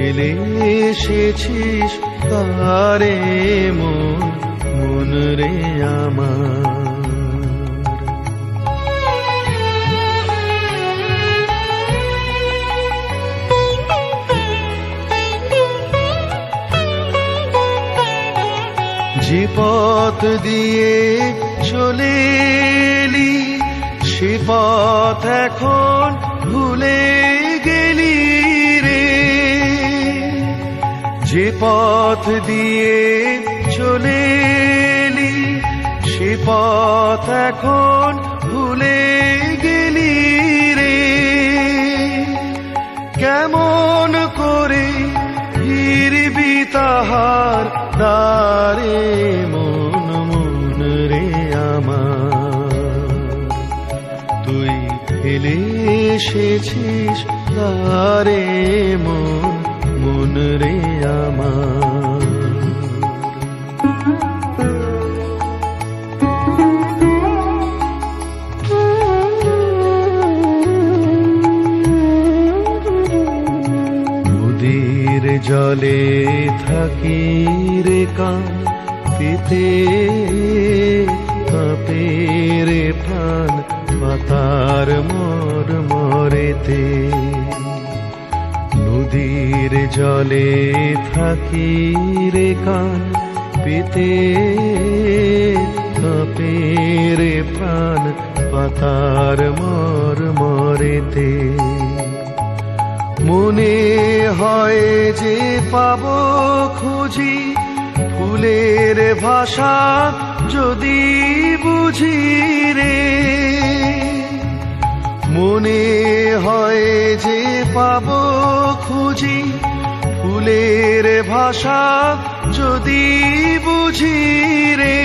ফেলে এসেছিস তারে মন রে আমার। যে পথ দিয়ে চলে এলি সে পথ এখন ভুলে গেলি রে। যে পথ দিয়ে চলে এলি সে পথ এখন ভুলে গেলি রে। কেমন করে ফিরবি তাহার দ্বারে মন রে আমার। তুই ফেলে এসেছিস দ্বারে মন রে আমার। নদীর জলে থাকি রে কান পেতে কাঁপে রে প্রাণ পাতার মরেতে। নদীর জলে থাকি রে কান পেতে কাঁপে রে প্রাণ পাতার মরেতে। মনে হয় যে পাবো খুঁজি ফুলের ভাষা যদি বুঝি রে। মনে হয় যে পাবো খুঁজি ফুলের ভাষা যদি বুঝি রে।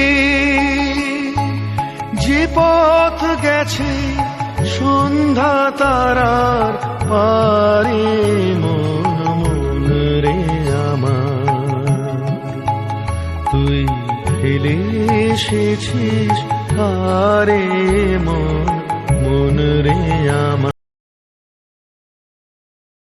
যে পথ গেছে সন্ধ্যা তারার পারে মন রে আমার। তুই ফেলে এসেছিস তারে মন রে আমার।